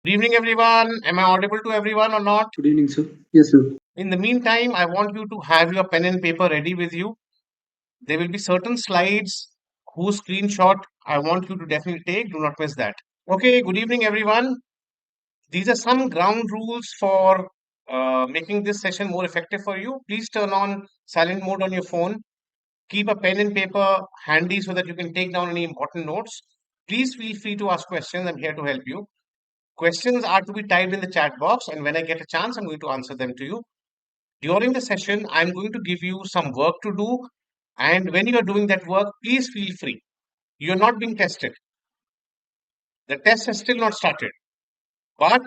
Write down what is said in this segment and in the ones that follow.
Good evening, everyone. Am I audible to everyone or not? Good evening, sir. Yes, sir. In the meantime, I want you to have your pen and paper ready with you. There will be certain slides whose screenshot I want you to definitely take. Do not miss that. Okay, good evening, everyone. These are some ground rules for making this session more effective for you. Please turn on silent mode on your phone. Keep a pen and paper handy so that you can take down any important notes. Please feel free to ask questions. I'm here to help you. Questions are to be typed in the chat box, and when I get a chance, I'm going to answer them to you. During the session, I'm going to give you some work to do, and when you are doing that work, please feel free. You're not being tested. The test has still not started, but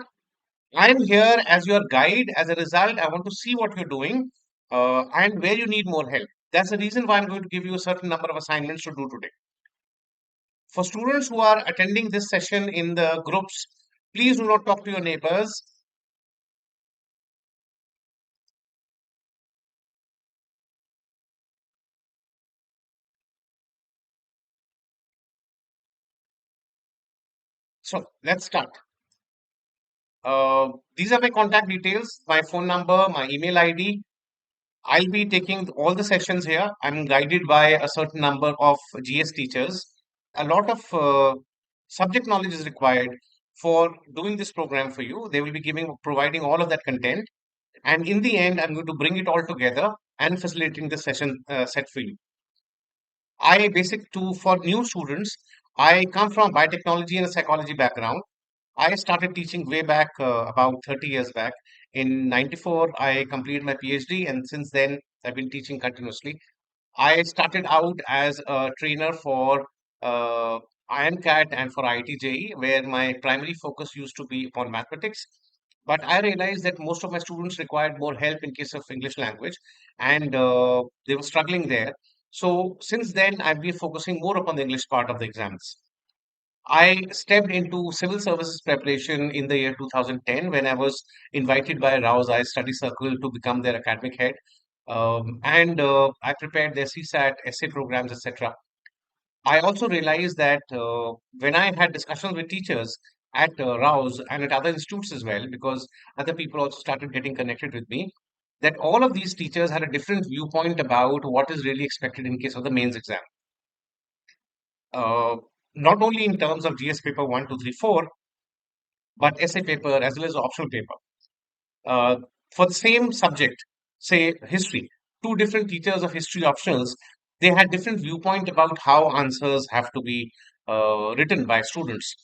I'm here as your guide. As a result, I want to see what you're doing and where you need more help. That's the reason why I'm going to give you a certain number of assignments to do today. For students who are attending this session in the groups, please do not talk to your neighbors. So let's start. These are my contact details, my phone number, my email ID. I'll be taking all the sessions here. I'm guided by a certain number of GS teachers. A lot of subject knowledge is required for doing this program for you. They will be providing all of that content. And in the end, I'm going to bring it all together and facilitating the session set for you. For new students, I come from biotechnology and a psychology background. I started teaching way back about 30 years back. In 94, I completed my PhD, and since then, I've been teaching continuously. I started out as a trainer for IMCAT and for IIT-JEE, where my primary focus used to be upon mathematics. But I realized that most of my students required more help in case of English language, and they were struggling there. So since then, I've been focusing more upon the English part of the exams. I stepped into civil services preparation in the year 2010 when I was invited by Rao's I Study Circle to become their academic head. And I prepared their CSAT, essay programs, etc. I also realized that when I had discussions with teachers at Rao's and at other institutes as well, because other people also started getting connected with me, that all of these teachers had a different viewpoint about what is really expected in case of the mains exam. Uh, Not only in terms of GS paper 1, 2, 3, 4, but essay paper as well as optional paper. Uh, for the same subject, say history, two different teachers of history optionals, they had different viewpoint about how answers have to be written by students.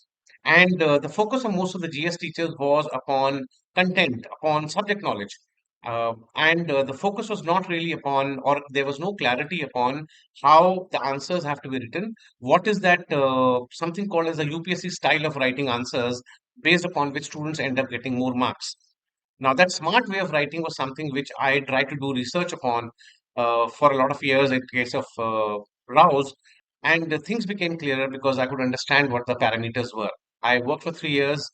And the focus of most of the GS teachers was upon content, upon subject knowledge. And the focus was not really upon, or there was no clarity upon how the answers have to be written. What is that something called as a UPSC style of writing answers based upon which students end up getting more marks? Now, that smart way of writing was something which I tried to do research upon for a lot of years in case of Rouse, and things became clearer because I could understand what the parameters were. I worked for 3 years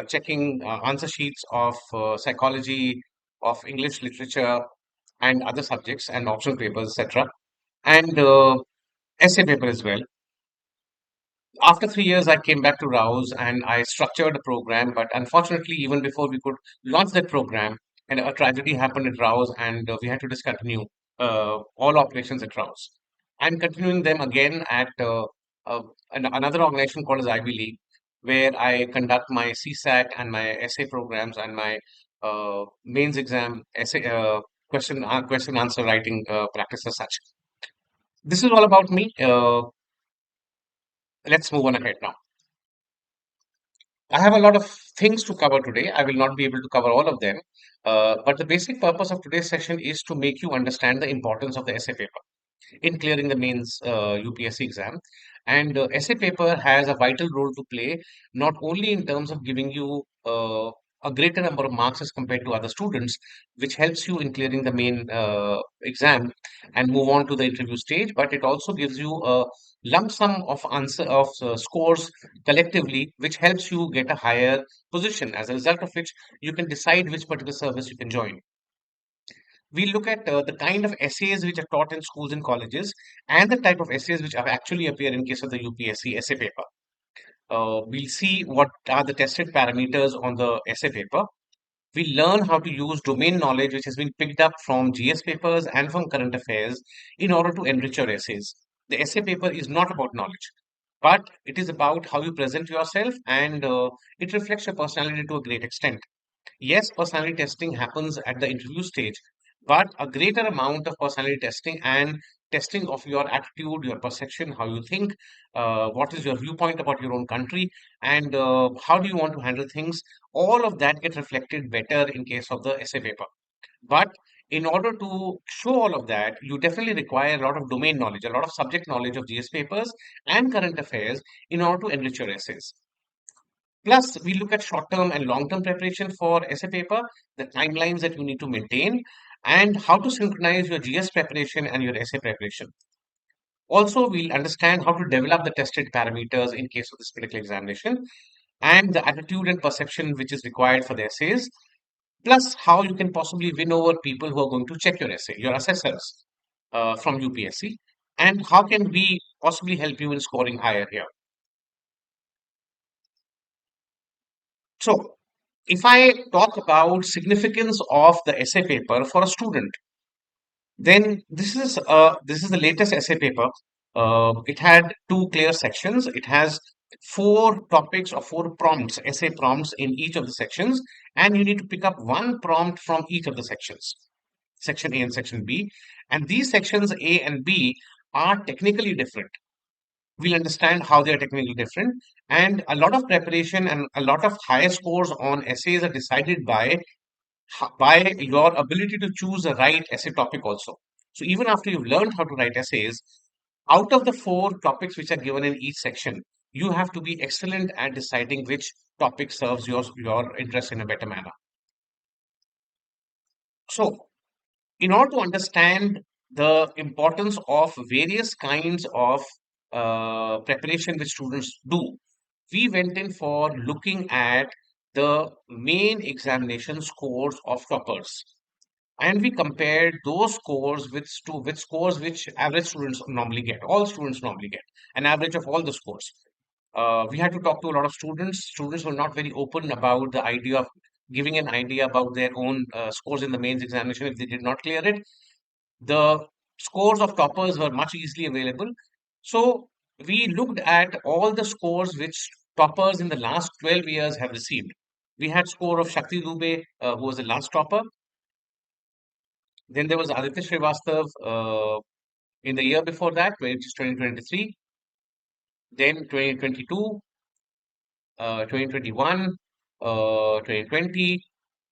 checking answer sheets of psychology, of English literature, and other subjects, and optional papers, etc., and essay paper as well. After 3 years, I came back to Rouse and I structured a program. But unfortunately, even before we could launch that program, and a tragedy happened at Rouse, and we had to discontinue all operations at Rouse. I'm continuing them again at another organization called as IvyLeague, where I conduct my CSAT and my essay programs and my mains exam essay question answer writing practice as such. This is all about me. Let's move on ahead now. I have a lot of things to cover today. I will not be able to cover all of them. But the basic purpose of today's session is to make you understand the importance of the essay paper in clearing the mains UPSC exam. And essay paper has a vital role to play, not only in terms of giving you a greater number of marks as compared to other students, which helps you in clearing the main exam and move on to the interview stage, but it also gives you a lump sum of answer of scores collectively, which helps you get a higher position. As a result of which, you can decide which particular service you can join. We look at the kind of essays which are taught in schools and colleges and the type of essays which have actually appear in case of the UPSC essay paper. We'll see what are the tested parameters on the essay paper. We learn how to use domain knowledge which has been picked up from GS papers and from current affairs in order to enrich your essays. The essay paper is not about knowledge, but it is about how you present yourself, and it reflects your personality to a great extent. Yes, personality testing happens at the interview stage, but a greater amount of personality testing and testing of your attitude, your perception, how you think, what is your viewpoint about your own country, and how do you want to handle things, all of that get reflected better in case of the essay paper. But in order to show all of that, you definitely require a lot of domain knowledge, a lot of subject knowledge of GS papers and current affairs in order to enrich your essays. Plus, we look at short-term and long-term preparation for essay paper, the timelines that you need to maintain, and how to synchronize your GS preparation and your essay preparation. Also, we'll understand how to develop the tested parameters in case of this particular examination, and the attitude and perception which is required for the essays, plus how you can possibly win over people who are going to check your essay, your assessors from UPSC, and how can we possibly help you in scoring higher here. So, if I talk about significance of the essay paper for a student, then this is the latest essay paper. It had two clear sections. It has four topics or four prompts, essay prompts in each of the sections, and you need to pick up one prompt from each of the sections, section A and section B. And these sections A and B are technically different. We'll understand how they are technically different. And a lot of preparation and a lot of higher scores on essays are decided by your ability to choose the right essay topic also. So even after you've learned how to write essays, out of the four topics which are given in each section, you have to be excellent at deciding which topic serves your interest in a better manner. So in order to understand the importance of various kinds of preparation which students do, we went in for looking at the main examination scores of toppers. And we compared those scores with scores which average students normally get, all students normally get, an average of all the scores. We had to talk to a lot of students. Students were not very open about the idea of giving an idea about their own scores in the mains examination if they did not clear it. The scores of toppers were much easily available. So we looked at all the scores which toppers in the last 12 years have received. We had score of Shakti Dubey, who was the last topper. Then there was Aditya Srivastav in the year before that, which is 2023. Then 2022, 2021, 2020,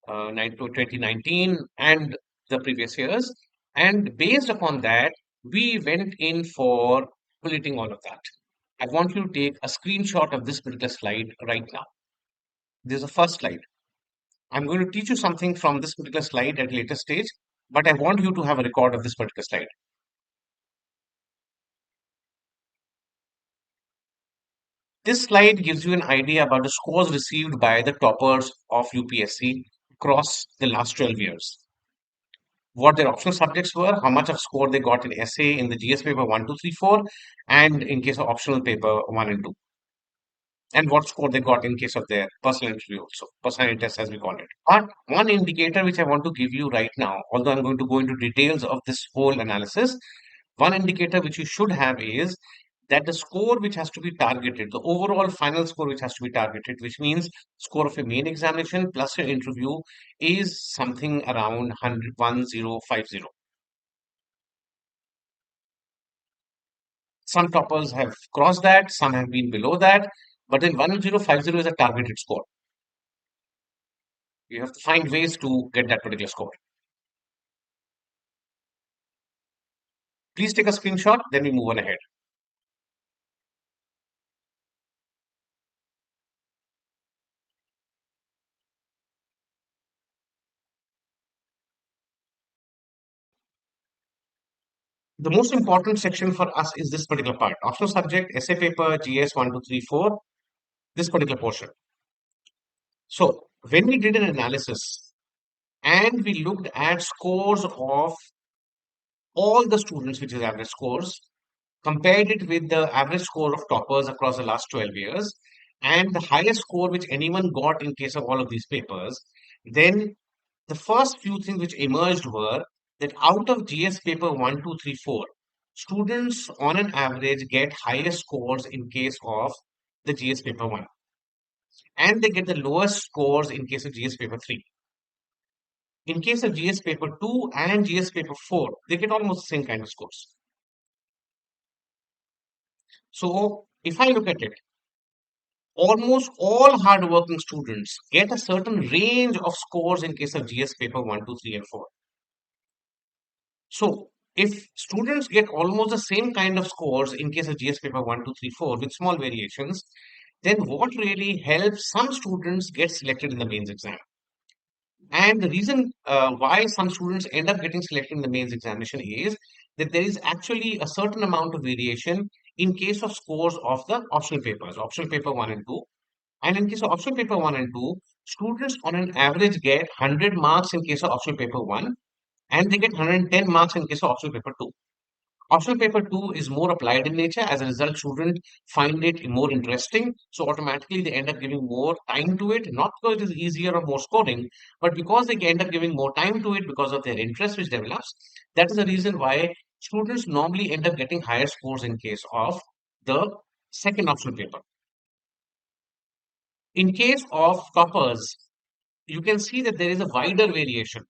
2019, and the previous years. And based upon that, we went in for collating all of that. I want you to take a screenshot of this particular slide right now. This is the first slide. I'm going to teach you something from this particular slide at a later stage, but I want you to have a record of this particular slide. This slide gives you an idea about the scores received by the toppers of UPSC across the last 12 years. What their optional subjects were, how much of score they got in essay in the GS paper 1, 2, 3, 4, and in case of optional paper 1 and 2, and what score they got in case of their personal interview also, personality test as we call it. But one indicator which I want to give you right now, although I'm going to go into details of this whole analysis, one indicator which you should have is that the score which has to be targeted, the overall final score which has to be targeted, which means score of a main examination plus your interview, is something around 1050. Some toppers have crossed that, some have been below that, but then 1050 is a targeted score. You have to find ways to get that particular score. Please take a screenshot, then we move on ahead. The most important section for us is this particular part. Optional subject, essay paper, GS 1, 2, 3, 4, this particular portion. So when we did an analysis and we looked at scores of all the students, which is average scores, compared it with the average score of toppers across the last 12 years, and the highest score which anyone got in case of all of these papers, then the first few things which emerged were that out of GS paper 1, 2, 3, 4, students on an average get higher scores in case of the GS paper 1, and they get the lowest scores in case of GS paper 3. In case of GS paper 2 and GS paper 4, they get almost the same kind of scores. So if I look at it, almost all hardworking students get a certain range of scores in case of GS paper 1, 2, 3, and 4. So if students get almost the same kind of scores in case of GS paper 1, 2, 3, 4 with small variations, then what really helps some students get selected in the mains exam? And the reason why some students end up getting selected in the mains examination is that there is actually a certain amount of variation in case of scores of the optional papers, optional paper 1 and 2. And in case of optional paper 1 and 2, students on an average get 100 marks in case of optional paper 1, and they get 110 marks in case of optional paper 2. Optional paper 2 is more applied in nature. As a result, students find it more interesting. So automatically they end up giving more time to it, not because it is easier or more scoring, but because they end up giving more time to it because of their interest which develops. That is the reason why students normally end up getting higher scores in case of the second optional paper. In case of toppers, you can see that there is a wider variation.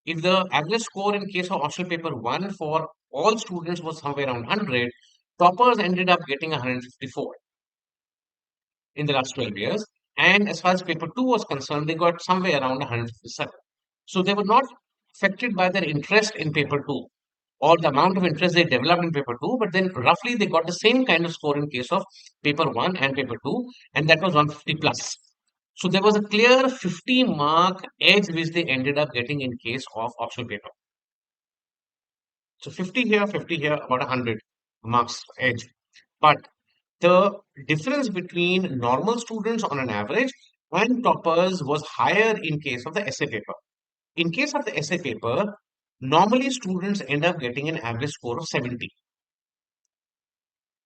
If the average score in case of optional paper 1 for all students was somewhere around 100, toppers ended up getting 154 in the last 12 years. And as far as paper 2 was concerned, they got somewhere around 157. So they were not affected by their interest in paper 2 or the amount of interest they developed in paper 2, but then roughly they got the same kind of score in case of paper 1 and paper 2, and that was 150 plus. So there was a clear 50 mark edge which they ended up getting in case of optional paper. So 50 here, about 100 marks edge. But the difference between normal students on an average and toppers was higher in case of the essay paper. In case of the essay paper, normally students end up getting an average score of 70,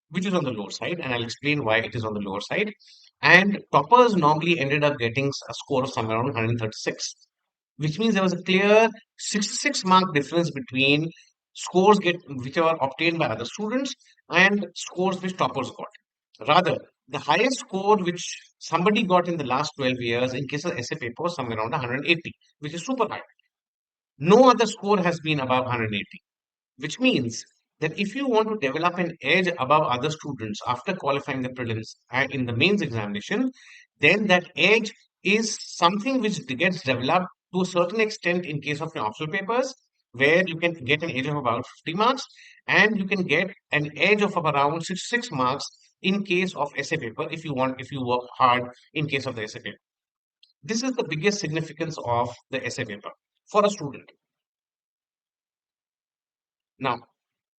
which is on the lower side, and I'll explain why it is on the lower side. And toppers normally ended up getting a score of somewhere around 136, which means there was a clear 66 mark difference between scores which are obtained by other students and scores which toppers got. Rather, the highest score which somebody got in the last 12 years in case of essay paper was somewhere around 180, which is super high. No other score has been above 180, which means that if you want to develop an edge above other students after qualifying the prelims and in the mains examination, then that edge is something which gets developed to a certain extent in case of your optional papers, where you can get an edge of about 50 marks, and you can get an edge of around 66 marks in case of essay paper if you work hard in case of the essay paper. This is the biggest significance of the essay paper for a student. Now,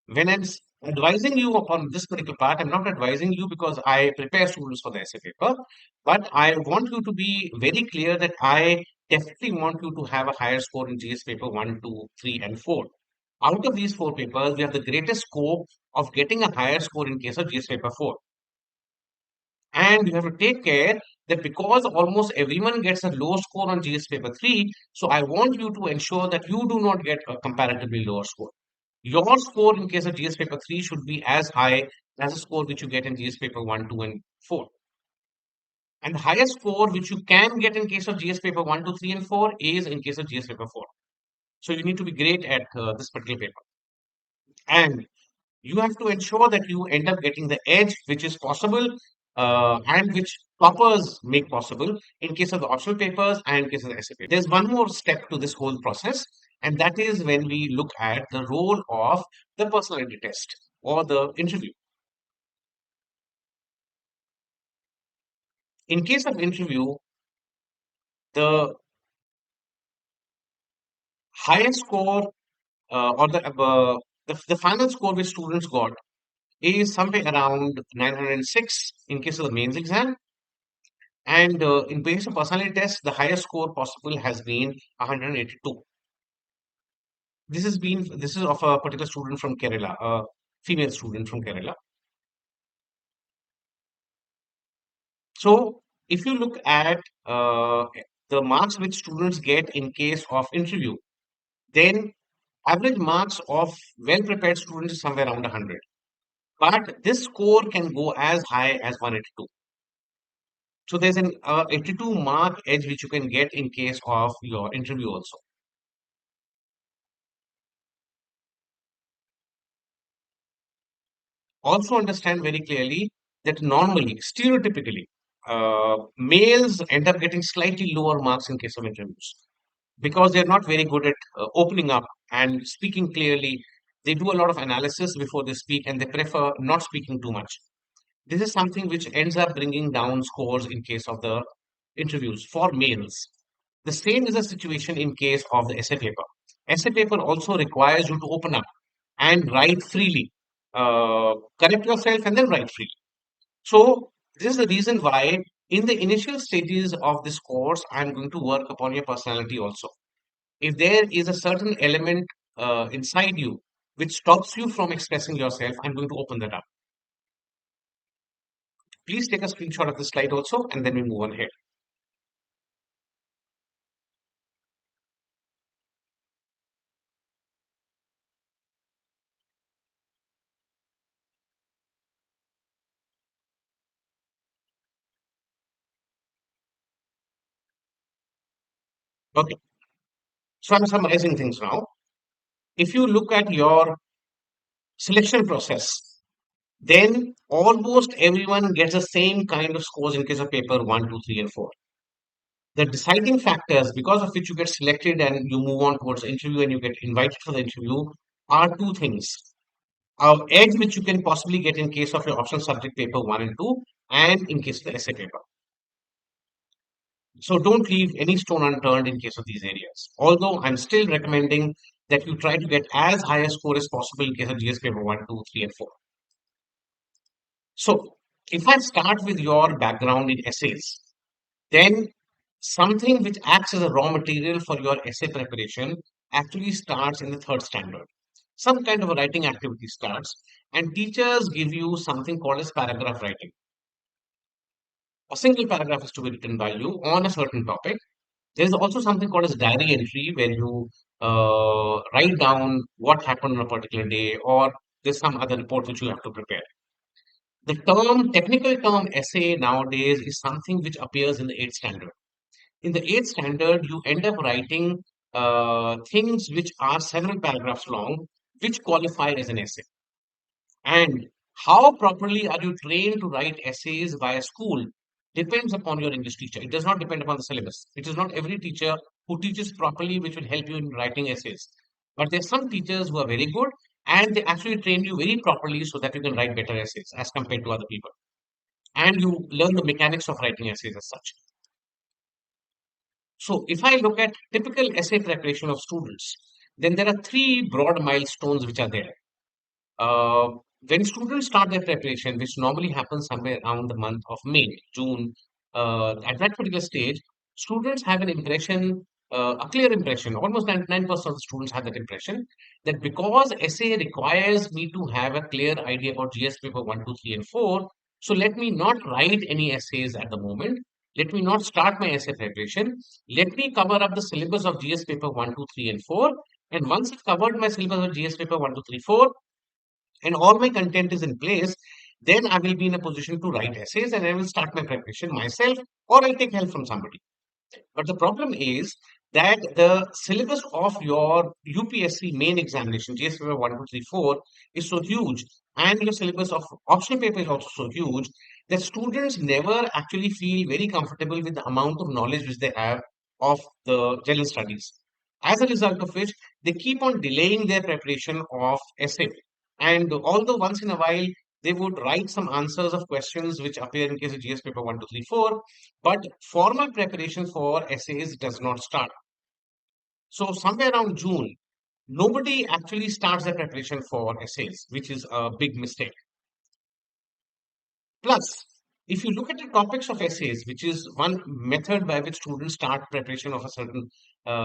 when advising you upon this particular part, I'm not advising you because I prepare students for the essay paper, but I want you to be very clear that I definitely want you to have a higher score in GS paper 1, 2, 3, and 4. Out of these four papers, we have the greatest scope of getting a higher score in case of GS paper 4. And you have to take care that because almost everyone gets a low score on GS paper 3, so I want you to ensure that you do not get a comparatively lower score. Your score in case of GS paper 3 should be as high as the score which you get in GS paper 1, 2, and 4. And the highest score which you can get in case of GS paper 1, 2, 3, and 4 is in case of GS paper 4. So you need to be great at this particular paper. And you have to ensure that you end up getting the edge which is possible and which toppers make possible in case of the optional papers and in case of the essay paper. There's one more step to this whole process, and that is when we look at the role of the personality test or the interview. In case of interview, the highest score or the final score which students got is somewhere around 906 in case of the mains exam. And in case of personality test, the highest score possible has been 182. This is of a particular student from Kerala, a female student from Kerala. So if you look at the marks which students get in case of interview, then average marks of well prepared students is somewhere around 100. But this score can go as high as 182. So there's an 82 mark edge which you can get in case of your interview also. Also understand very clearly that normally, stereotypically, males end up getting slightly lower marks in case of interviews because they're not very good at opening up and speaking clearly. They do a lot of analysis before they speak and they prefer not speaking too much. This is something which ends up bringing down scores in case of the interviews for males. The same is the situation in case of the essay paper. Essay paper also requires you to open up and write freely. Correct yourself and then write freely. So, this is the reason why in the initial stages of this course, I'm going to work upon your personality also. If there is a certain element inside you which stops you from expressing yourself, I'm going to open that up. Please take a screenshot of this slide also, and then we move on here. Okay, so I'm summarizing things now. If you look at your selection process, then almost everyone gets the same kind of scores in case of paper one, two, three, and 4. The deciding factors because of which you get selected and you move on towards the interview and you get invited for the interview are two things. Our edge which you can possibly get in case of your optional subject paper 1 and 2 and in case of the essay paper. So don't leave any stone unturned in case of these areas. Although I'm still recommending that you try to get as high a score as possible in case of GS paper 1, 2, 3, and 4. So if I start with your background in essays, then something which acts as a raw material for your essay preparation actually starts in the third standard. Some kind of a writing activity starts, and teachers give you something called as paragraph writing. A single paragraph is to be written by you on a certain topic. There is also something called as diary entry where you write down what happened on a particular day, or there's some other report which you have to prepare. The technical term essay nowadays is something which appears in the 8th standard. In the 8th standard, you end up writing things which are several paragraphs long, which qualify as an essay. And how properly are you trained to write essays by a school depends upon your English teacher. It does not depend upon the syllabus. It is not every teacher who teaches properly which will help you in writing essays. But there are some teachers who are very good and they actually train you very properly so that you can write better essays as compared to other people. And you learn the mechanics of writing essays as such. So if I look at typical essay preparation of students, then there are three broad milestones which are there. Uh, when students start their preparation, which normally happens somewhere around the month of May, June, at that particular stage, students have an impression, a clear impression, almost 99% of the students have that impression, that because essay requires me to have a clear idea about GS paper 1, 2, 3, and 4, so let me not write any essays at the moment. Let me not start my essay preparation. Let me cover up the syllabus of GS paper 1, 2, 3, and 4. And once I've covered my syllabus of GS paper 1, 2, 3, 4, and all my content is in place, then I will be in a position to write essays and I will start my preparation myself or I'll take help from somebody. But the problem is that the syllabus of your UPSC main examination, GS 1, 2, 3, 4, is so huge, and your syllabus of optional paper is also so huge that students never actually feel very comfortable with the amount of knowledge which they have of the general studies. As a result of which, they keep on delaying their preparation of essay. And although once in a while they would write some answers of questions which appear in case of GS paper 1, 2, 3, 4, but formal preparation for essays does not start. So somewhere around June, nobody actually starts their preparation for essays, which is a big mistake. Plus, if you look at the topics of essays, which is one method by which students start preparation of a certain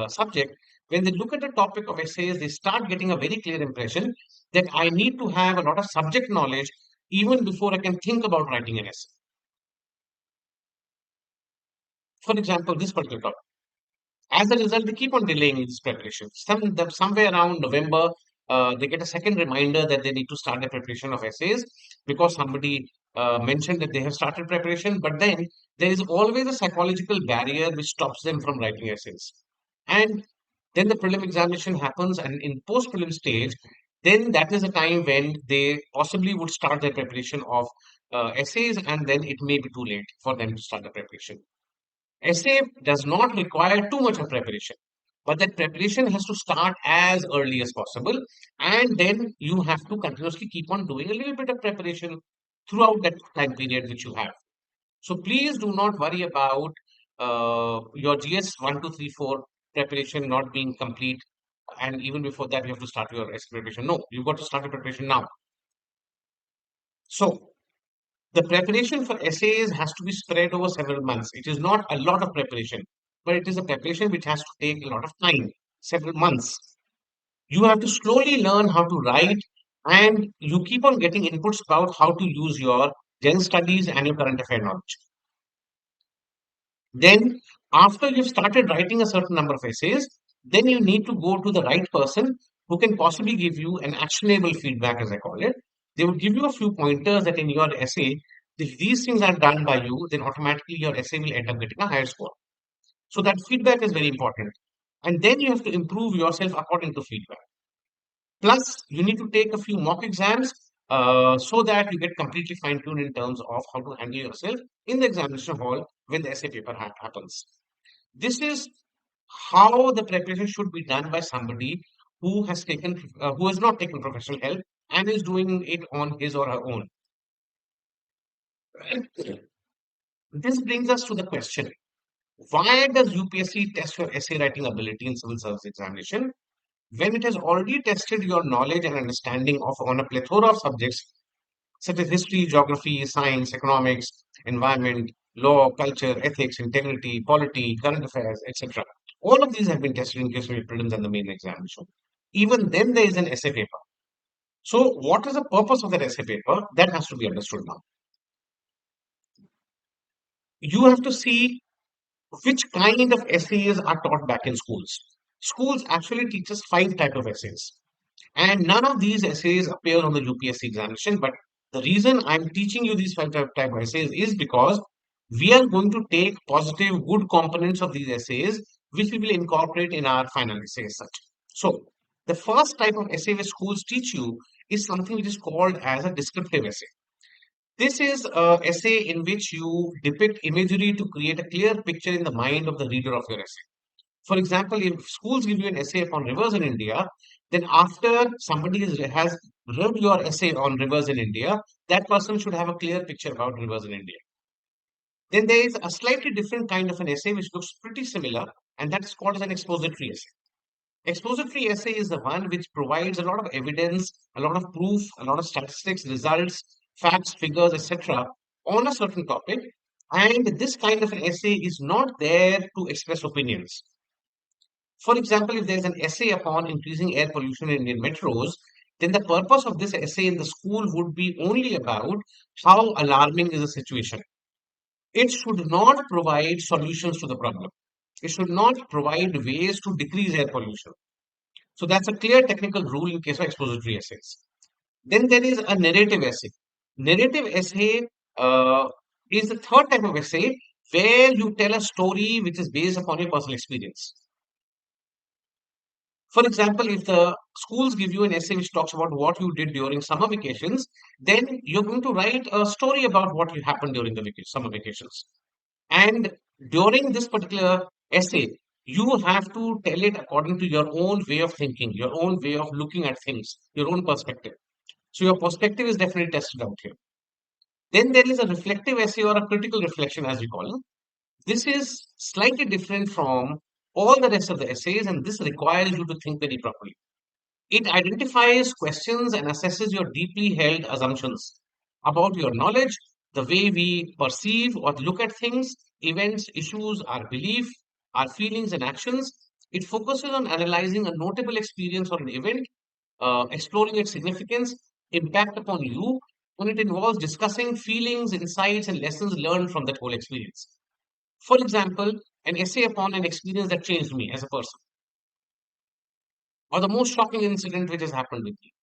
subject, when they look at the topic of essays, they start getting a very clear impression that I need to have a lot of subject knowledge even before I can think about writing an essay. For example, this particular topic. As a result, they keep on delaying this preparation. Somewhere around November, they get a second reminder that they need to start the preparation of essays because somebody mentioned that they have started preparation. But then there is always a psychological barrier which stops them from writing essays. And then the prelim examination happens, and in post prelim stage, then that is a time when they possibly would start their preparation of essays, and then it may be too late for them to start the preparation. Essay does not require too much of preparation, but that preparation has to start as early as possible, and then you have to continuously keep on doing a little bit of preparation throughout that time period which you have. So please do not worry about your GS 1, 2, 3, 4 preparation not being complete, and even before that you have to start your essay preparation. No, you've got to start your preparation now. So the preparation for essays has to be spread over several months. It is not a lot of preparation, but it is a preparation which has to take a lot of time, several months. You have to slowly learn how to write, and you keep on getting inputs about how to use your general studies and your current affair knowledge. Then, after you've started writing a certain number of essays, then you need to go to the right person who can possibly give you an actionable feedback, as I call it. They will give you a few pointers that in your essay, if these things are done by you, then automatically your essay will end up getting a higher score. So that feedback is very important. And then you have to improve yourself according to feedback. Plus, you need to take a few mock exams so that you get completely fine tuned in terms of how to handle yourself in the examination hall when the essay paper happens. This is how the preparation should be done by somebody who has not taken professional help and is doing it on his or her own. This brings us to the question: why does UPSC test your essay writing ability in civil service examination when it has already tested your knowledge and understanding of on a plethora of subjects such as history, geography, science, economics, environment, law, culture, ethics, integrity, polity, current affairs, etc. All of these have been tested in case of your prelims and the main examination. Even then, there is an essay paper. So, what is the purpose of that essay paper? That has to be understood now. You have to see which kind of essays are taught back in schools. Schools actually teach us five types of essays. And none of these essays appear on the UPSC examination. But the reason I'm teaching you these five type of essays is because we are going to take positive, good components of these essays, which we will incorporate in our final essay as such. So, the first type of essay which schools teach you is something which is called as a descriptive essay. This is an essay in which you depict imagery to create a clear picture in the mind of the reader of your essay. For example, if schools give you an essay upon rivers in India, then after somebody has read your essay on rivers in India, that person should have a clear picture about rivers in India. Then there is a slightly different kind of an essay which looks pretty similar, and that is called as an expository essay. Expository essay is the one which provides a lot of evidence, a lot of proof, a lot of statistics, results, facts, figures, etc. on a certain topic. And this kind of an essay is not there to express opinions. For example, if there's an essay upon increasing air pollution in Indian metros, then the purpose of this essay in the school would be only about how alarming is the situation. It should not provide solutions to the problem. It should not provide ways to decrease air pollution. So that's a clear technical rule in case of expository essays. Then there is a narrative essay. Narrative essay is the third type of essay where you tell a story which is based upon your personal experience. For example, if the schools give you an essay which talks about what you did during summer vacations, then you're going to write a story about what happened during the summer vacations. And during this particular essay, you have to tell it according to your own way of thinking, your own way of looking at things, your own perspective. So your perspective is definitely tested out here. Then there is a reflective essay or a critical reflection, as we call it. This is slightly different from all the rest of the essays, and this requires you to think very properly. It identifies questions and assesses your deeply held assumptions about your knowledge, the way we perceive or look at things, events, issues, our belief, our feelings and actions. It focuses on analyzing a notable experience or an event, exploring its significance, impact upon you, and it involves discussing feelings, insights, and lessons learned from that whole experience. For example, an essay upon an experience that changed me as a person, or the most shocking incident which has happened with me,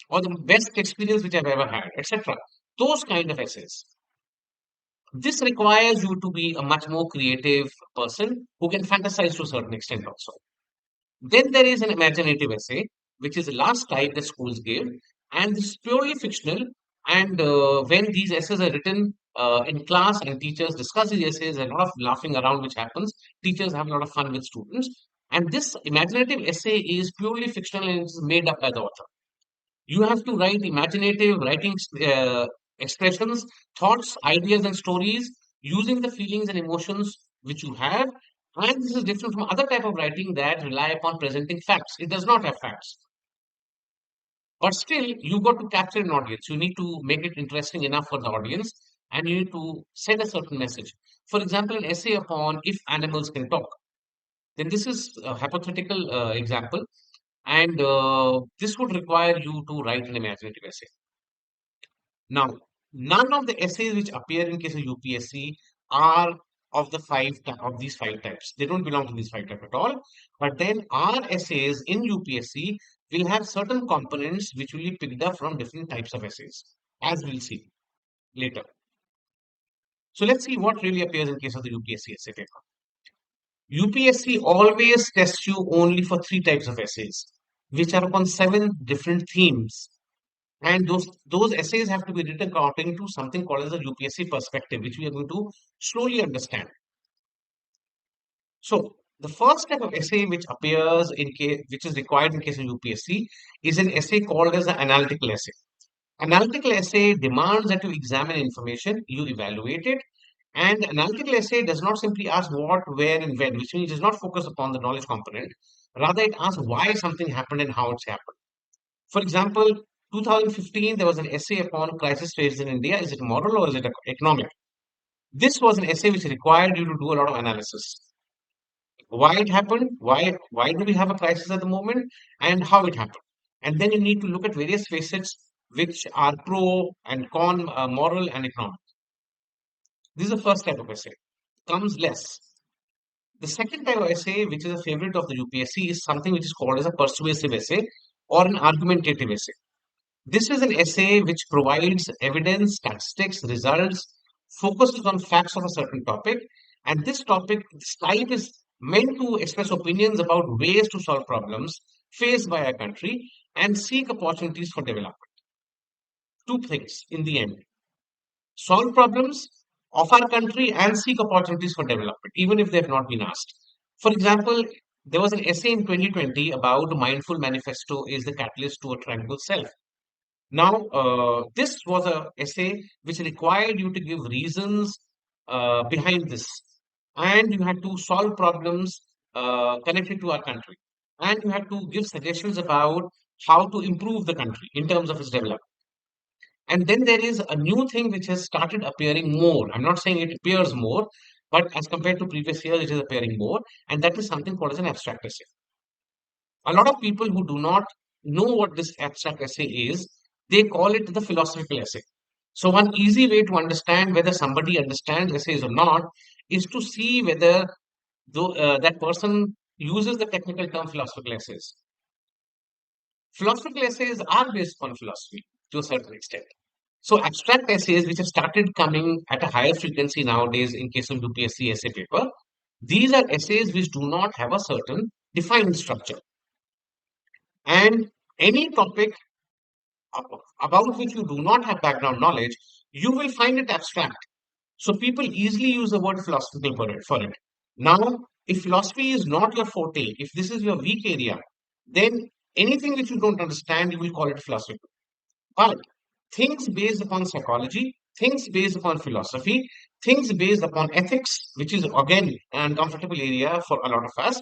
or the best experience which I've ever had, etc. Those kind of essays. This requires you to be a much more creative person who can fantasize to a certain extent also. Then there is an imaginative essay, which is the last type that schools give, and this is purely fictional. And when these essays are written in class and teachers discuss these essays, a lot of laughing around which happens. Teachers have a lot of fun with students. And this imaginative essay is purely fictional and it's made up by the author. You have to write imaginative writing expressions, thoughts, ideas, and stories using the feelings and emotions which you have. And this is different from other type of writing that rely upon presenting facts. It does not have facts. But still, you got to capture an audience. You need to make it interesting enough for the audience and you need to send a certain message. For example, an essay upon if animals can talk. Then this is a hypothetical example. And this would require you to write an imaginative essay. Now, none of the essays which appear in case of UPSC are of of these five types. They don't belong to these five types at all. But then our essays in UPSC will have certain components which will be picked up from different types of essays, as we'll see later. So let's see what really appears in case of the UPSC essay paper. UPSC always tests you only for three types of essays, which are upon seven different themes. And those essays have to be written according to something called as a UPSC perspective, which we are going to slowly understand. So the first type of essay which appears in case, which is required in case of UPSC, is an essay called as an analytical essay. Analytical essay demands that you examine information, you evaluate it, and analytical essay does not simply ask what, where, and when, which means it does not focus upon the knowledge component. Rather, it asks why something happened and how it's happened. For example, 2015, there was an essay upon crisis rates in India. Is it moral or is it economic? This was an essay which required you to do a lot of analysis. Why it happened? Why do we have a crisis at the moment? And how it happened? And then you need to look at various facets which are pro and con, moral and economic. This is the first type of essay. Comes less. The second type of essay, which is a favorite of the UPSC, is something which is called as a persuasive essay or an argumentative essay. This is an essay which provides evidence, statistics, results, focuses on facts of a certain topic. And this topic, this type is meant to express opinions about ways to solve problems faced by our country and seek opportunities for development. Two things in the end: solve problems of our country and seek opportunities for development, even if they have not been asked. For example, there was an essay in 2020 about mindful manifesto is the catalyst to a tranquil self. Now, this was a essay which required you to give reasons behind this, and you had to solve problems connected to our country, and you had to give suggestions about how to improve the country in terms of its development. And then there is a new thing which has started appearing more. I'm not saying it appears more, but as compared to previous years, it is appearing more, and that is something called as an abstract essay. A lot of people who do not know what this abstract essay is, they call it the philosophical essay. So one easy way to understand whether somebody understands essays or not is to see whether that person uses the technical term philosophical essays. Philosophical essays are based on philosophy to a certain extent. So abstract essays, which have started coming at a higher frequency nowadays in case of UPSC essay paper, these are essays which do not have a certain defined structure. And any topic about which you do not have background knowledge, you will find it abstract. So people easily use the word philosophical for it. Now, if philosophy is not your forte, if this is your weak area, then anything which you don't understand, you will call it philosophical. But things based upon psychology, things based upon philosophy, things based upon ethics, which is again an uncomfortable area for a lot of us,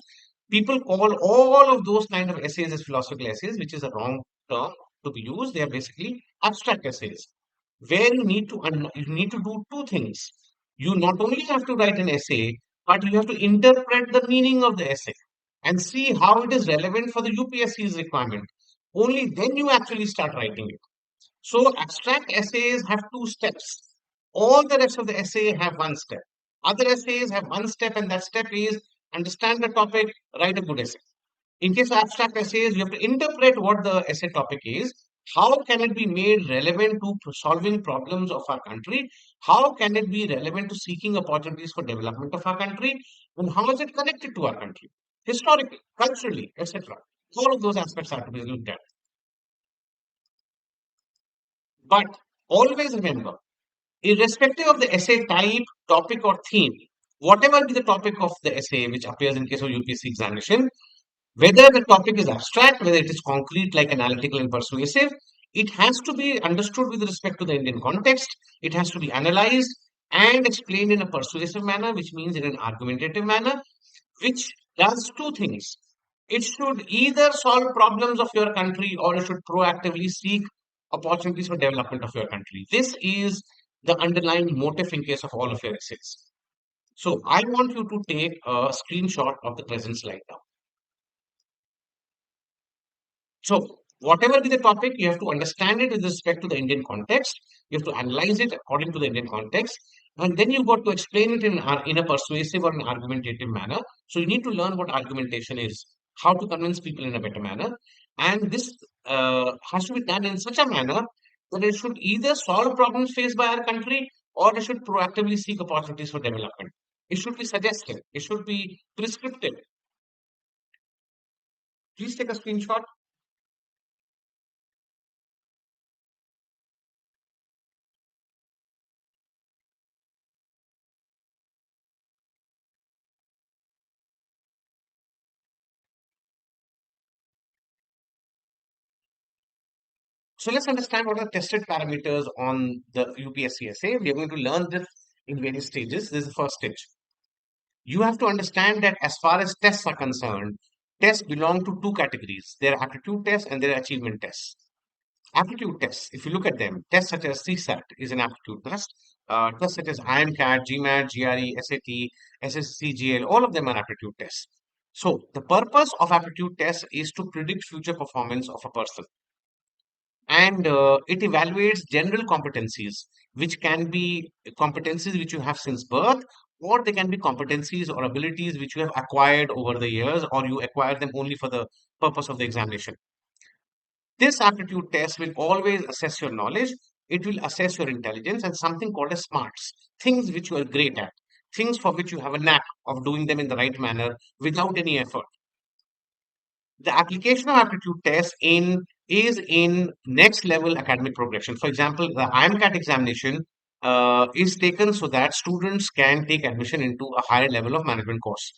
people call all of those kind of essays as philosophical essays, which is a wrong term to be used. They are basically abstract essays, where you need to do two things. You not only have to write an essay, but you have to interpret the meaning of the essay and see how it is relevant for the UPSC's requirement. Only then you actually start writing it. So abstract essays have two steps. All the rest of the essay have one step. Other essays have one step, and that step is understand the topic, write a good essay. In case of abstract essays, you have to interpret what the essay topic is. How can it be made relevant to solving problems of our country? How can it be relevant to seeking opportunities for development of our country? And how is it connected to our country? Historically, culturally, etc. All of those aspects have to be looked at. But always remember, irrespective of the essay type, topic, or theme, whatever be the topic of the essay which appears in case of UPSC examination, whether the topic is abstract, whether it is concrete like analytical and persuasive, it has to be understood with respect to the Indian context. It has to be analyzed and explained in a persuasive manner, which means in an argumentative manner, which does two things. It should either solve problems of your country or it should proactively seek opportunities for development of your country. This is the underlying motive in case of all of your essays. So I want you to take a screenshot of the present slide now. So, whatever be the topic, you have to understand it with respect to the Indian context. You have to analyze it according to the Indian context, and then you've got to explain it in a persuasive or an argumentative manner. So, you need to learn what argumentation is, how to convince people in a better manner, and this has to be done in such a manner that it should either solve problems faced by our country or it should proactively seek opportunities for development. It should be suggestive. It should be prescriptive. Please take a screenshot. So let's understand what are tested parameters on the UPSC essay. We are going to learn this in various stages. This is the first stage. You have to understand that as far as tests are concerned, tests belong to two categories. There are aptitude tests and there are achievement tests. Aptitude tests, if you look at them, tests such as CSAT is an aptitude test. Tests such as IMCAT, GMAT, GRE, SAT, SSCGL, all of them are aptitude tests. So the purpose of aptitude tests is to predict future performance of a person, and it evaluates general competencies, which can be competencies which you have since birth, or they can be competencies or abilities which you have acquired over the years, or you acquire them only for the purpose of the examination. This aptitude test will always assess your knowledge, it will assess your intelligence, and something called as smarts, things which you are great at, things for which you have a knack of doing them in the right manner without any effort. The application of aptitude tests in is in next level academic progression. For example, the IMCAT examination is taken so that students can take admission into a higher level of management course.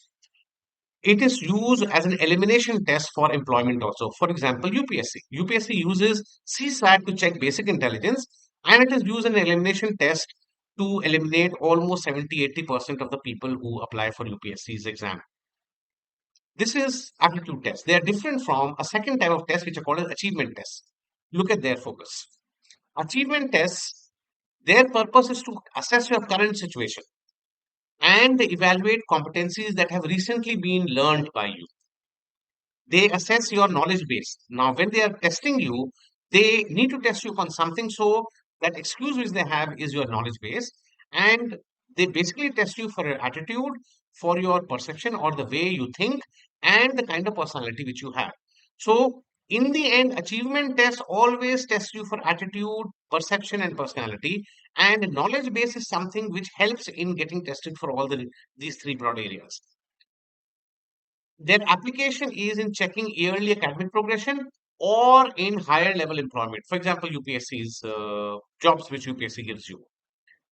It is used as an elimination test for employment also. For example, UPSC. UPSC uses CSAT to check basic intelligence, and it is used an elimination test to eliminate almost 70-80% of the people who apply for UPSC's exam. This is aptitude tests. They are different from a second type of test, which are called as achievement tests. Look at their focus. Achievement tests, their purpose is to assess your current situation and evaluate competencies that have recently been learned by you. They assess your knowledge base. Now, when they are testing you, they need to test you on something, so that excuse which they have is your knowledge base, and they basically test you for your attitude, for your perception or the way you think, and the kind of personality which you have. So, in the end, achievement tests always test you for attitude, perception, and personality, and knowledge base is something which helps in getting tested for all these three broad areas. Their application is in checking yearly academic progression or in higher level employment. For example, UPSC's jobs which UPSC gives you.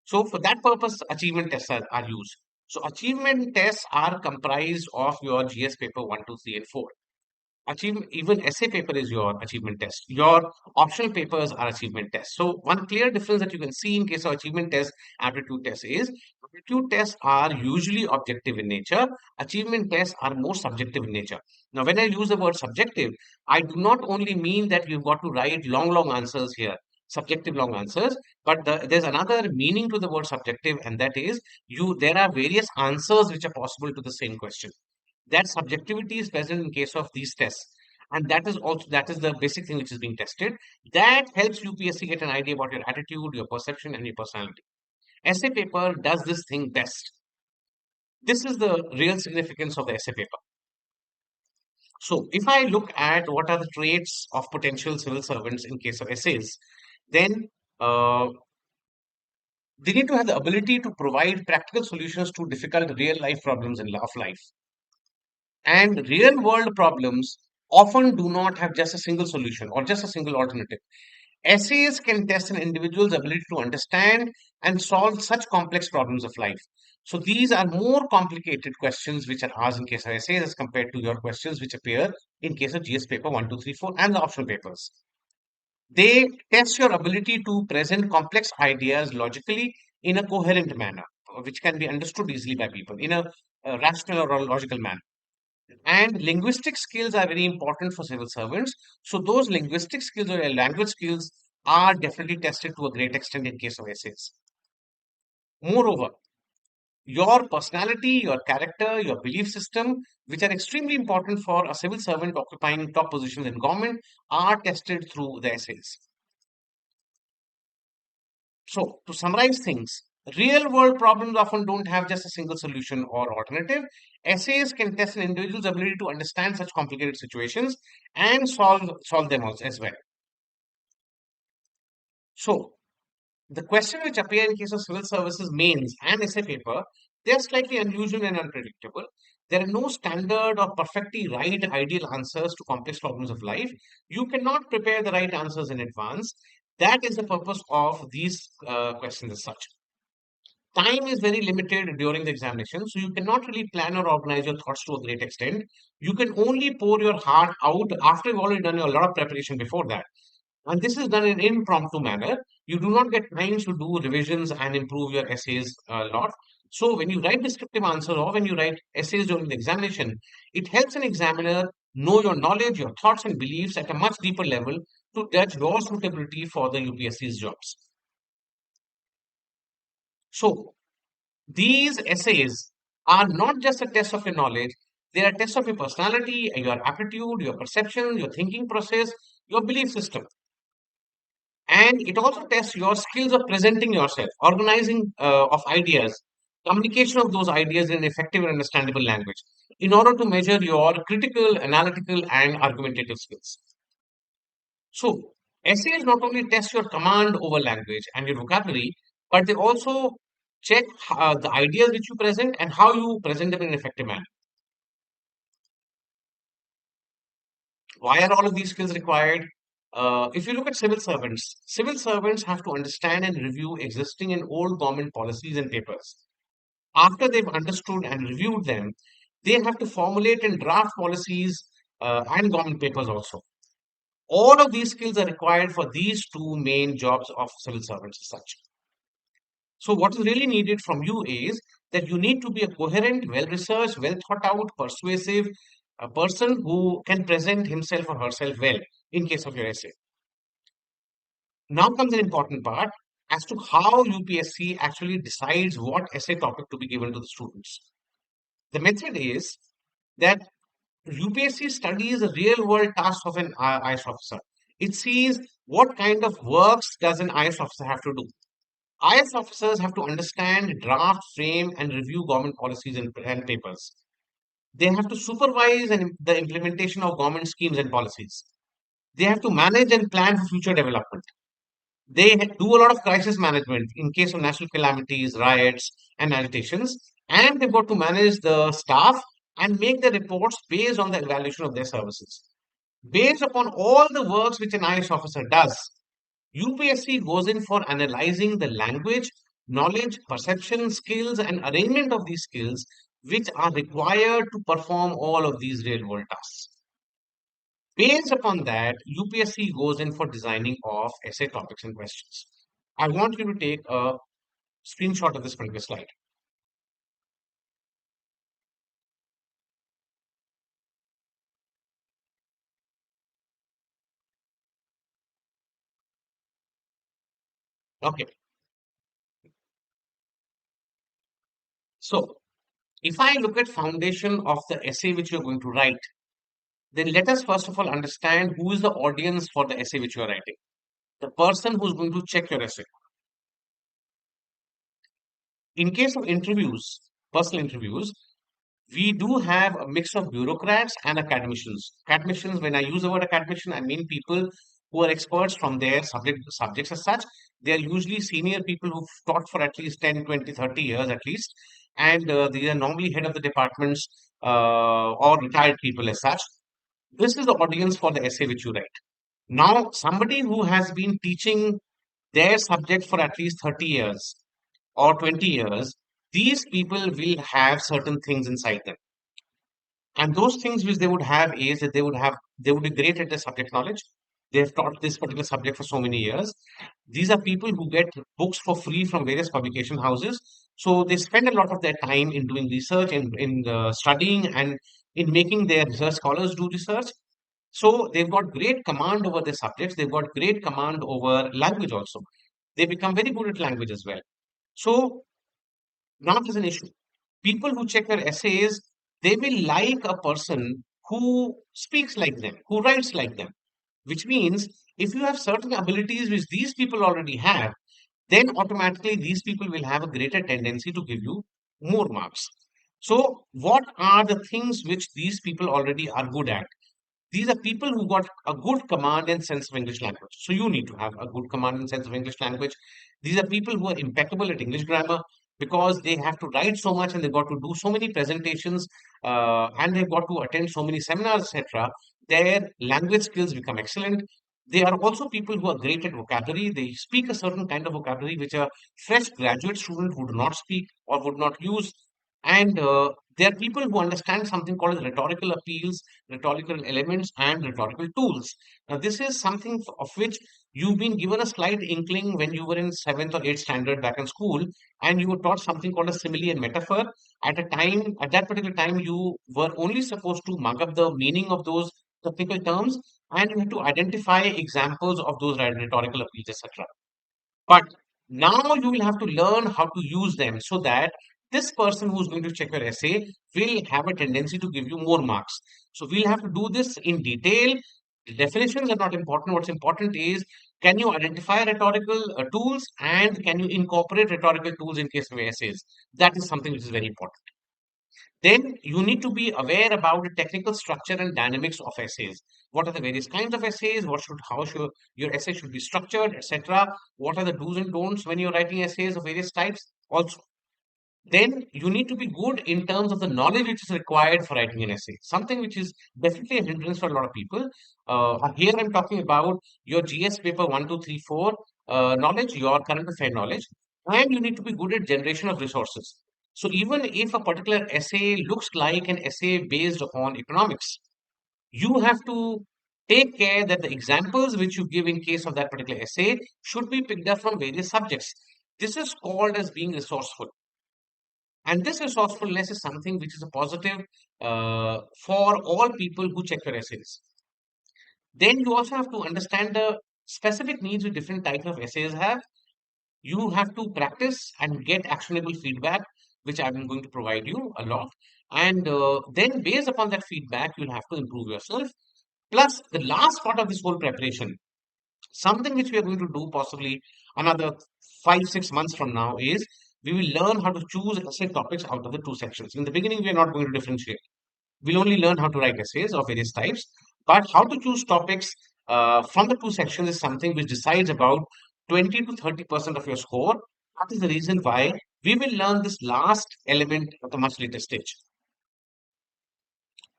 So for that purpose, achievement tests are used. So achievement tests are comprised of your GS paper 1, 2, 3, and 4. Achievement, even essay paper is your achievement test. Your optional papers are achievement tests. So one clear difference that you can see in case of achievement test, aptitude test is aptitude tests are usually objective in nature. Achievement tests are more subjective in nature. Now, when I use the word subjective, I do not only mean that you've got to write long answers here, subjective long answers, but there's another meaning to the word subjective, and that is there are various answers which are possible to the same question. That subjectivity is present in case of these tests, and that is the basic thing which is being tested. That helps UPSC get an idea about your attitude, your perception, and your personality. Essay paper does this thing best. This is the real significance of the essay paper. So, if I look at what are the traits of potential civil servants in case of essays, then uh, they need to have the ability to provide practical solutions to difficult real life problems of life. And real world problems often do not have just a single solution or just a single alternative. Essays can test an individual's ability to understand and solve such complex problems of life. So these are more complicated questions which are asked in case of essays as compared to your questions which appear in case of GS paper 1, 2, 3, 4 and the optional papers. They test your ability to present complex ideas logically in a coherent manner, which can be understood easily by people in a rational or logical manner. And linguistic skills are very important for civil servants. So those linguistic skills or language skills are definitely tested to a great extent in case of essays. Moreover, your personality, your character, your belief system, which are extremely important for a civil servant occupying top positions in government, are tested through the essays. So, to summarize things, real world problems often don't have just a single solution or alternative. Essays can test an individual's ability to understand such complicated situations and solve them also as well. So, the question which appear in case of civil services mains and essay paper, they are slightly unusual and unpredictable. There are no standard or perfectly right ideal answers to complex problems of life. You cannot prepare the right answers in advance. That is the purpose of these questions as such. Time is very limited during the examination, so you cannot really plan or organize your thoughts to a great extent. You can only pour your heart out after you've already done a lot of preparation before that. And this is done in an impromptu manner. You do not get time to do revisions and improve your essays a lot. So when you write descriptive answers or when you write essays during the examination, it helps an examiner know your knowledge, your thoughts and beliefs at a much deeper level to judge your suitability for the UPSC's jobs. So these essays are not just a test of your knowledge, they are a test of your personality, your aptitude, your perception, your thinking process, your belief system. And it also tests your skills of presenting yourself, organizing of ideas, communication of those ideas in an effective and understandable language, in order to measure your critical, analytical, and argumentative skills. So, essays not only test your command over language and your vocabulary, but they also check the ideas which you present and how you present them in an effective manner. Why are all of these skills required? If you look at civil servants have to understand and review existing and old government policies and papers. After they've understood and reviewed them, they have to formulate and draft policies and government papers also. All of these skills are required for these two main jobs of civil servants as such. So, what is really needed from you is that you need to be a coherent, well researched, well thought out, persuasive a person who can present himself or herself well in case of your essay. Now comes an important part as to how UPSC actually decides what essay topic to be given to the students. The method is that UPSC studies the real world task of an IS officer. It sees what kind of works does an IS officer have to do. IS officers have to understand, draft, frame, and review government policies and papers. They have to supervise the implementation of government schemes and policies. They have to manage and plan for future development. They do a lot of crisis management in case of national calamities, riots, and agitations. And they've got to manage the staff and make the reports based on the evaluation of their services. Based upon all the works which an IS officer does, UPSC goes in for analyzing the language, knowledge, perception, skills, and arrangement of these skills which are required to perform all of these real world tasks. Based upon that, UPSC goes in for designing of essay topics and questions. I want you to take a screenshot of this particular slide. Okay. So, if I look at foundation of the essay which you're going to write, then let us first of all understand who is the audience for the essay which you are writing. The person who's going to check your essay. In case of interviews, personal interviews, we do have a mix of bureaucrats and academicians. Academicians, when I use the word academician, I mean people who are experts from their subjects as such. They are usually senior people who've taught for at least 10, 20, 30 years at least. And they are normally head of the departments or retired people as such. This is the audience for the essay which you write. Now, somebody who has been teaching their subject for at least 30 years or 20 years, these people will have certain things inside them. And those things which they would have is that they would be great at the subject knowledge. They have taught this particular subject for so many years. These are people who get books for free from various publication houses. So they spend a lot of their time in doing research and in studying and in making their research scholars do research. So they've got great command over their subjects. They've got great command over language also. They become very good at language as well. So not as an issue. People who check your essays, they will like a person who speaks like them, who writes like them. Which means if you have certain abilities which these people already have, then automatically these people will have a greater tendency to give you more marks. So, what are the things which these people already are good at? These are people who got a good command and sense of English language. So you need to have a good command and sense of English language. These are people who are impeccable at English grammar because they have to write so much and they've got to do so many presentations and they've got to attend so many seminars, etc. Their language skills become excellent. They are also people who are great at vocabulary. They speak a certain kind of vocabulary which a fresh graduate student would not speak or would not use. And there are people who understand something called as rhetorical appeals, rhetorical elements, and rhetorical tools. Now, this is something of which you've been given a slight inkling when you were in seventh or eighth standard back in school, and you were taught something called a simile and metaphor. At that particular time, you were only supposed to mug up the meaning of those technical terms, and you had to identify examples of those rhetorical appeals, etc. But now you will have to learn how to use them so that this person who's going to check your essay will have a tendency to give you more marks. So we'll have to do this in detail. The definitions are not important. What's important is can you identify rhetorical tools and can you incorporate rhetorical tools in case of essays? That is something which is very important. Then you need to be aware about the technical structure and dynamics of essays. What are the various kinds of essays? How should your essay should be structured, etc. What are the do's and don'ts when you're writing essays of various types? Also, then you need to be good in terms of the knowledge which is required for writing an essay. Something which is definitely a hindrance for a lot of people. Here I'm talking about your GS paper 1, 2, 3, 4 knowledge, your current affair knowledge, and you need to be good at generation of resources. So even if a particular essay looks like an essay based upon economics, you have to take care that the examples which you give in case of that particular essay should be picked up from various subjects. This is called as being resourceful. And this resourcefulness is something which is a positive for all people who check your essays. Then you also have to understand the specific needs which different types of essays have. You have to practice and get actionable feedback, which I'm going to provide you a lot. And then, based upon that feedback, you'll have to improve yourself. Plus, the last part of this whole preparation, something which we are going to do possibly another 5, 6 months from now, is we will learn how to choose essay topics out of the two sections. In the beginning, we are not going to differentiate. We'll only learn how to write essays of various types, but how to choose topics from the two sections is something which decides about 20 to 30% of your score. That is the reason why we will learn this last element at a much later stage.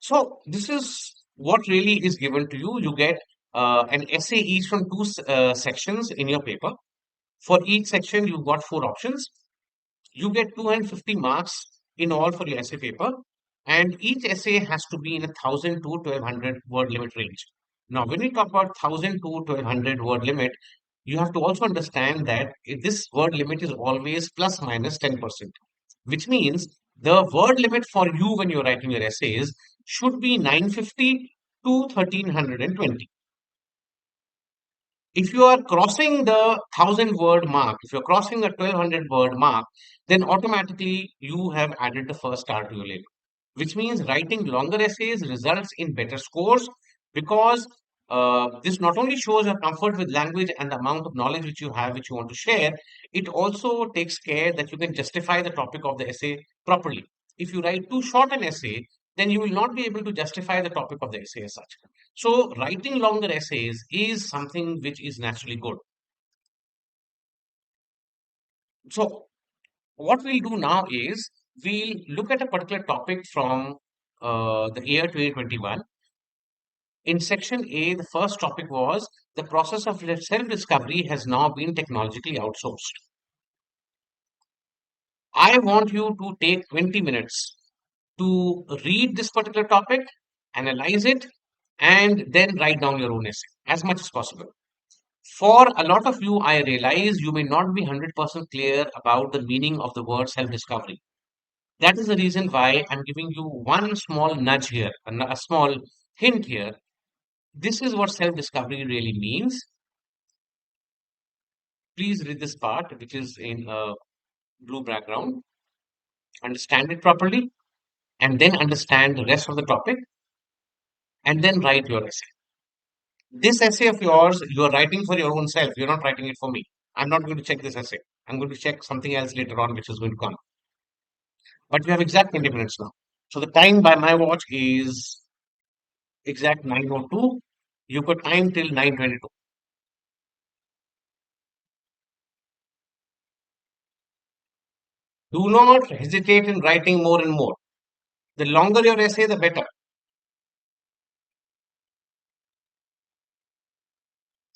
So this is what really is given to you. You get an essay each from two sections in your paper. For each section, you've got four options. You get 250 marks in all for your essay paper, and each essay has to be in 1,000 to 1,200 word limit range. Now, when we talk about 1,000 to 1,200 word limit, you have to also understand that this word limit is always plus minus 10%, which means the word limit for you when you're writing your essays should be 950 to 1,320. If you are crossing the 1,000 word mark, if you're crossing the 1,200 word mark, then automatically you have added the first star to your label, which means writing longer essays results in better scores because This not only shows your comfort with language and the amount of knowledge which you have, which you want to share, it also takes care that you can justify the topic of the essay properly. If you write too short an essay, then you will not be able to justify the topic of the essay as such. So, writing longer essays is something which is naturally good. So, what we'll do now is we'll look at a particular topic from the year 2021. In section A, the first topic was the process of self discovery has now been technologically outsourced. I want you to take 20 minutes to read this particular topic, analyze it, and then write down your own essay as much as possible. For a lot of you, I realize you may not be 100% clear about the meaning of the word self discovery. That is the reason why I'm giving you one small nudge here, a small hint here. This is what self discovery really means. Please read this part, which is in a blue background, understand it properly, and then understand the rest of the topic, and then write your essay. This essay of yours, you are writing for your own self. You're not writing it for me. I'm not going to check this essay. I'm going to check something else later on, which is going to come. But you have exact 20 minutes now. So the time by my watch is exact 9:02. You've got time till 9:22. Do not hesitate in writing more and more. The longer your essay, the better.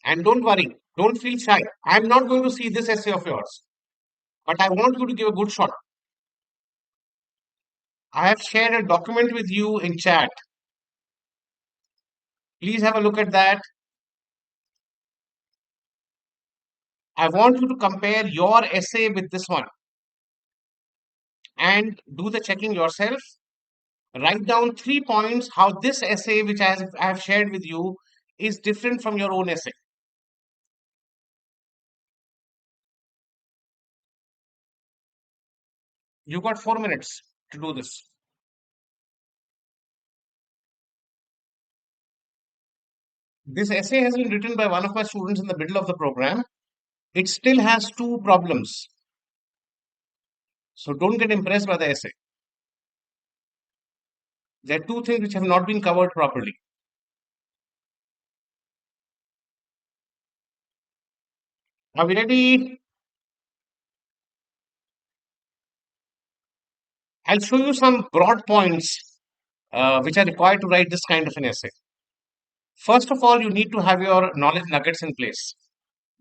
And don't worry, don't feel shy. I'm not going to see this essay of yours, but I want you to give a good shot. I have shared a document with you in chat. Please have a look at that. I want you to compare your essay with this one and do the checking yourself. Write down 3 points how this essay, which I have shared with you, is different from your own essay. You got 4 minutes to do this. This essay has been written by one of my students in the middle of the program. It still has two problems. So don't get impressed by the essay. There are two things which have not been covered properly. Are we ready? I'll show you some broad points which are required to write this kind of an essay. First of all, you need to have your knowledge nuggets in place.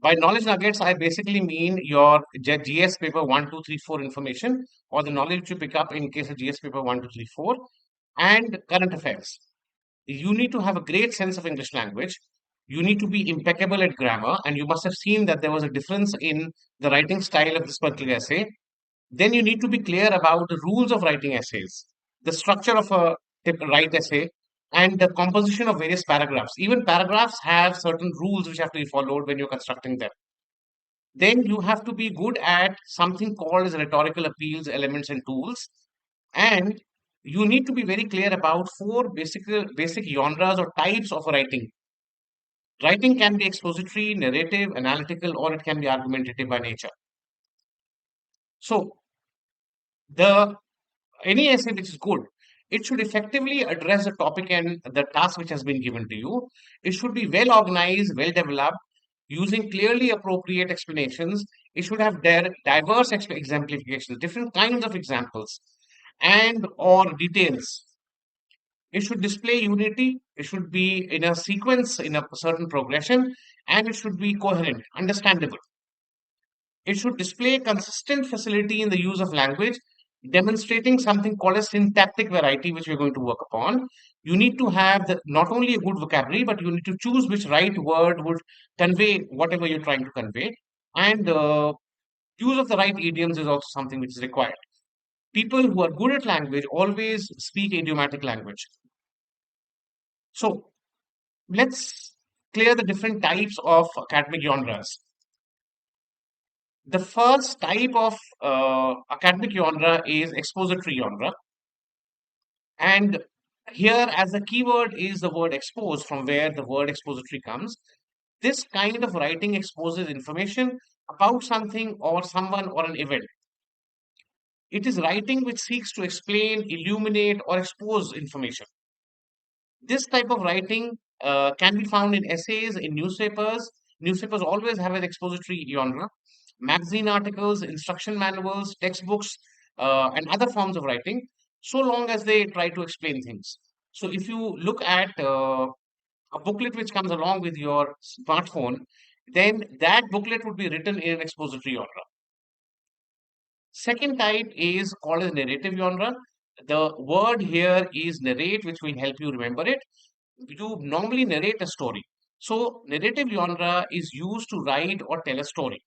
By knowledge nuggets, I basically mean your GS paper 1, 2, 3, 4 information, or the knowledge you pick up in case of GS paper 1, 2, 3, 4, and current affairs. You need to have a great sense of English language. You need to be impeccable at grammar, and you must have seen that there was a difference in the writing style of this particular essay. Then you need to be clear about the rules of writing essays, the structure of a right essay, and the composition of various paragraphs. Even paragraphs have certain rules which have to be followed when you're constructing them. Then you have to be good at something called as rhetorical appeals, elements, and tools. And you need to be very clear about four basic genres or types of writing. Writing can be expository, narrative, analytical, or it can be argumentative by nature. So the any essay which is good, it should effectively address the topic and the task which has been given to you. It should be well organized, well developed, using clearly appropriate explanations. It should have diverse exemplifications, different kinds of examples, and or details. It should display unity. It should be in a sequence, in a certain progression, and it should be coherent, understandable. It should display consistent facility in the use of language, demonstrating something called a syntactic variety, which we're going to work upon. You need to have not only a good vocabulary, but you need to choose which right word would convey whatever you're trying to convey. And use of the right idioms is also something which is required. People who are good at language always speak idiomatic language. So let's clear the different types of academic genres. The first type of academic genre is expository genre. And Here, as the keyword is the word expose, from where the word expository comes, this kind of writing exposes information about something or someone or an event. It is writing which seeks to explain, illuminate, or expose information. This type of writing can be found in essays, in newspapers. Newspapers always have an expository genre. Magazine articles, instruction manuals, textbooks, and other forms of writing, so long as they try to explain things. So if you look at a booklet which comes along with your smartphone, then that booklet would be written in an expository genre. Second type is called as narrative genre. The word here is narrate, which will help you remember it. You normally narrate a story. So, narrative genre is used to write or tell a story.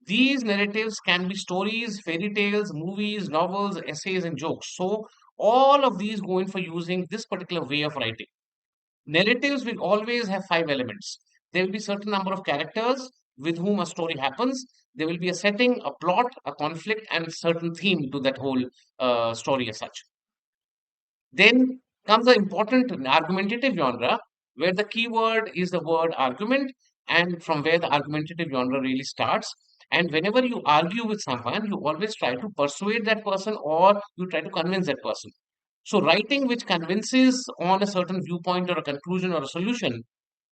These narratives can be stories, fairy tales, movies, novels, essays, and jokes. So, all of these go in for using this particular way of writing. Narratives will always have five elements. There will be certain number of characters with whom a story happens. There will be a setting, a plot, a conflict, and certain theme to that whole story as such. Then comes the important argumentative genre, where the keyword is the word argument, and from where the argumentative genre really starts. And whenever you argue with someone, you always try to persuade that person or you try to convince that person. So, writing which convinces on a certain viewpoint or a conclusion or a solution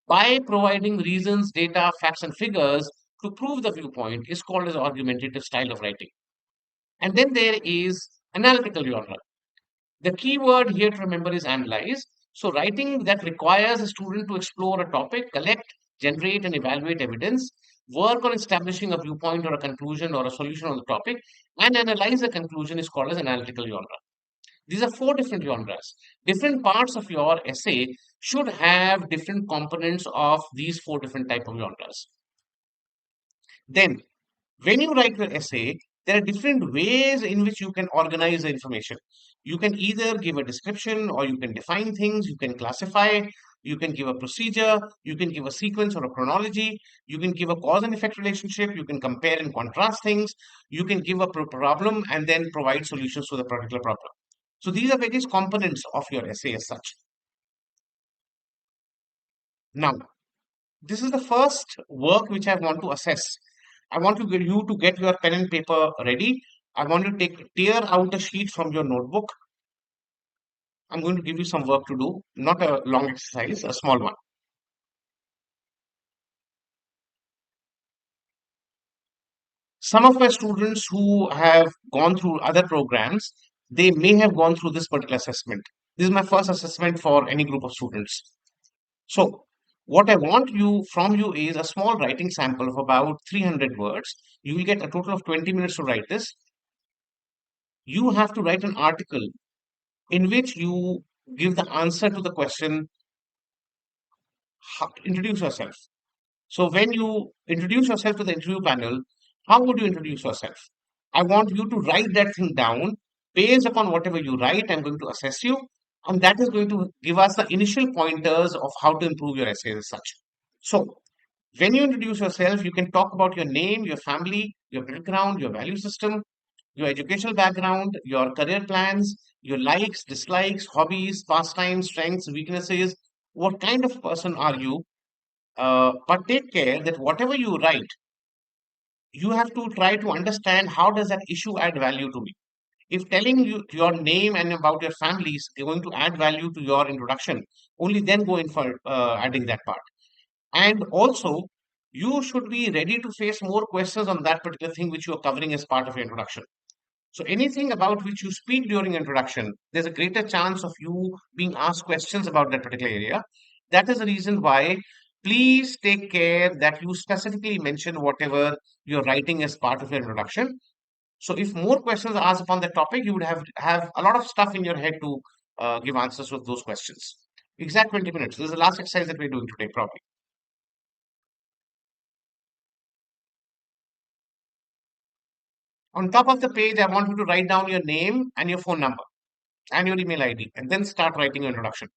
by providing reasons, data, facts, and figures to prove the viewpoint is called as argumentative style of writing. And then there is analytical genre. The key word here to remember is analyze. So, writing that requires a student to explore a topic, collect, generate, and evaluate evidence, work on establishing a viewpoint or a conclusion or a solution on the topic, and analyze the conclusion is called as analytical genre. These are four different genres. Different parts of your essay should have different components of these four different type of genres. Then, when you write your essay, there are different ways in which you can organize the information. You can either give a description or you can define things, you can classify, you can give a procedure, you can give a sequence or a chronology, you can give a cause and effect relationship, you can compare and contrast things, you can give a problem and then provide solutions to the particular problem. So these are various components of your essay as such. Now, this is the first work which I want to assess. I want to get you to get your pen and paper ready. I want you to tear out a sheet from your notebook. I'm going to give you some work to do, not a long exercise, a small one. Some of my students who have gone through other programs, they may have gone through this particular assessment. This is my first assessment for any group of students. So, what I want you from you is a small writing sample of about 300 words. You will get a total of 20 minutes to write this. You have to write an article in which you give the answer to the question, introduce yourself. So, when you introduce yourself to the interview panel, how would you introduce yourself? I want you to write that thing down. Based upon whatever you write, I'm going to assess you, and that is going to give us the initial pointers of how to improve your essay as such. So, when you introduce yourself, you can talk about your name, your family, your background, your value system, your educational background, your career plans, your likes, dislikes, hobbies, pastimes, strengths, weaknesses. What kind of person are you? But take care that whatever you write, you have to try to understand how does that issue add value to me. If telling you your name and about your family is going to add value to your introduction, only then go in for adding that part. And also, you should be ready to face more questions on that particular thing which you are covering as part of your introduction. So, anything about which you speak during introduction, there's a greater chance of you being asked questions about that particular area. That is the reason why please take care that you specifically mention whatever you're writing as part of your introduction. So, if more questions are asked upon the topic, you would have a lot of stuff in your head to give answers to those questions. Exact 20 minutes. This is the last exercise that we're doing today, probably. On top of the page, I want you to write down your name and your phone number and your email ID, and then start writing your introduction.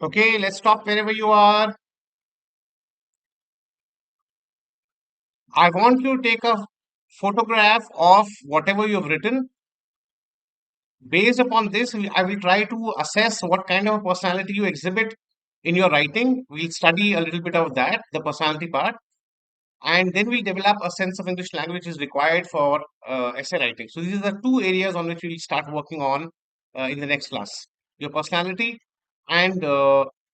Okay, let's stop wherever you are. I want you to take a photograph of whatever you've written. Based upon this, I will try to assess what kind of personality you exhibit in your writing. We'll study a little bit of that, the personality part, and then we'll develop a sense of English language is required for essay writing. So these are the two areas on which we'll start working on in the next class: your personality and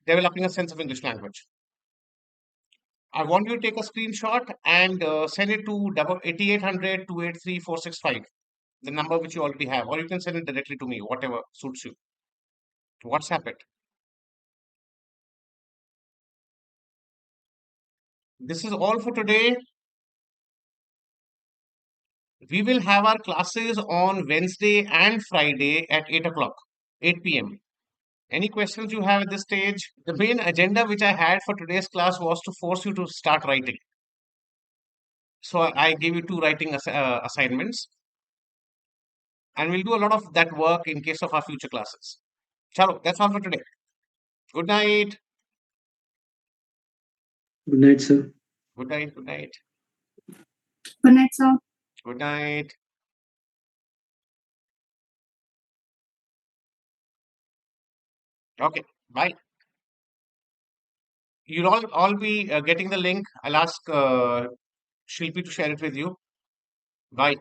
developing a sense of English language. I want you to take a screenshot and send it to 8800 the number which you already have, or you can send it directly to me, whatever suits you. WhatsApp it. This is all for today. We will have our classes on Wednesday and Friday at 8 o'clock, 8 p.m. Any questions you have at this stage? The main agenda which I had for today's class was to force you to start writing. So I gave you two writing assignments, and we'll do a lot of that work in case of our future classes. Chalo, that's all for today. Good night. Good night, sir. Good night. Good night. Good night, sir. Good night. Okay. Bye. You'll all be getting the link. I'll ask Shilpi to share it with you. Bye.